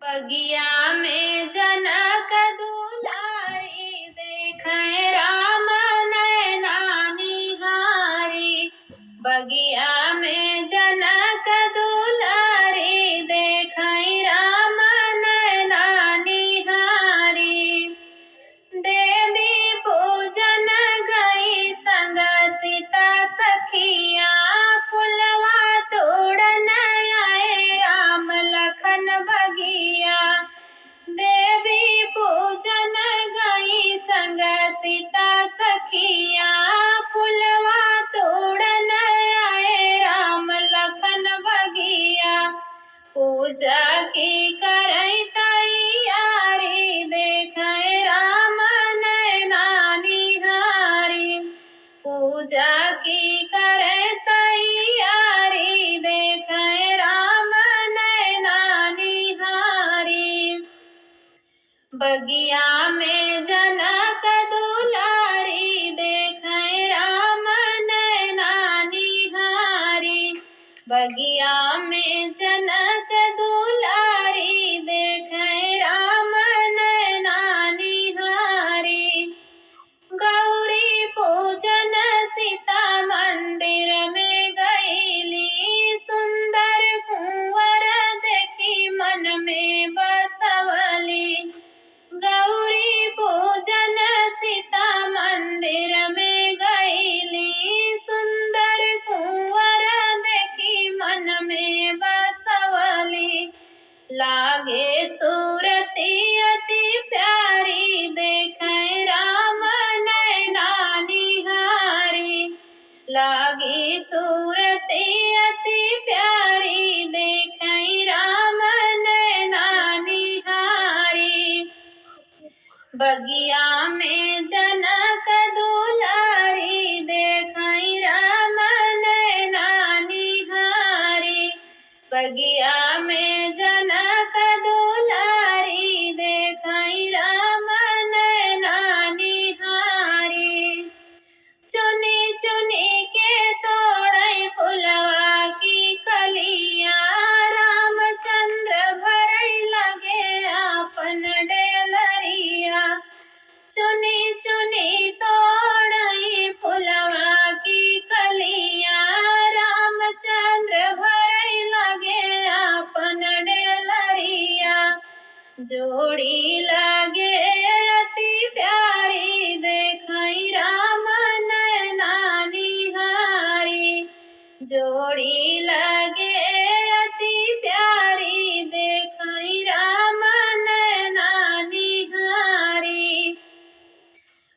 बगिया में जनक दुलारी देखे राम नैना निहारी। बगिया में जनक दुलारी देखे राम नैना निहारी। देवी पूजन गई संग सीता सखिया फुलवा तोड़न आए राम लखन बगिया। देवी पूजन गई संग सीता सखिया फुलवा तोड़न आए राम लखन बगिया। पूजा की करई तैयारी देखे राम नैना निहारी। पूजा की करे तैयारी देखे राम नैना निहारी। बगिया में जनक दुलारी देखे राम नैना निहारी। बगिया में जनक दुलारी देखे राम नैना निहारी। गौरी पूजन सीता मंदिर में गईली सुंदर कुंवर देखी मन में बसवली। गौरी पूजन सीता मंदिर में गईली सुंदर कुंवर देखी मन में बसवली। लागे सूरती अति प्यारी देखे राम नैना निहारी। लागी सूरती अति प्यारी देखे राम नैना निहारी। बगिया में जनक दुलारी देखे राम नैना निहारी। बगिया में जनक दुलारी देखे राम नैना निहारी। चुनी चुनी के तोड़ै फुलवा की कलिया रामचंद्र भरई लगे आपन डेलरिया। चुनी चुनी तोड़ई फुलवा की कलिया रामचंद्र भरई लगे आपन डेलरिया। जोड़ी लगे अति प्यारी देखे राम नैना निहारी। जोड़ी लगे अति प्यारी देखे राम नैना निहारी।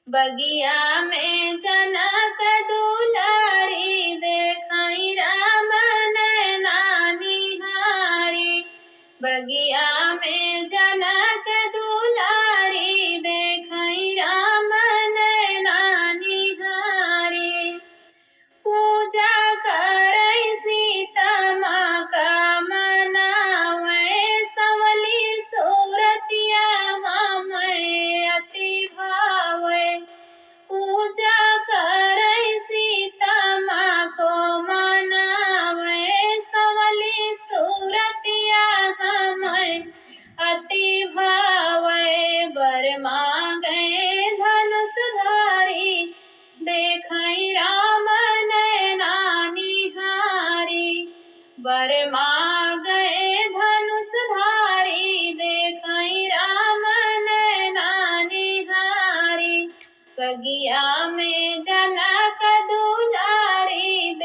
बगिया में जनक दुलारी देखे राम नैना निहारी। बगिया में जनक दुलारी देखे राम नैना निहारी। पूजा करई सीता माँ का मनावे संवली सूरतिया हमें अति भावे। पूजा करई सीता माँ को मनावे संवली सूरतिया हमें अति भावे। बर मांगे धनुषधारी देखे राम नैना निहारी। बर मांगे धनुषधारी देखे राम नैना निहारी। बगिया में जनक दुलारी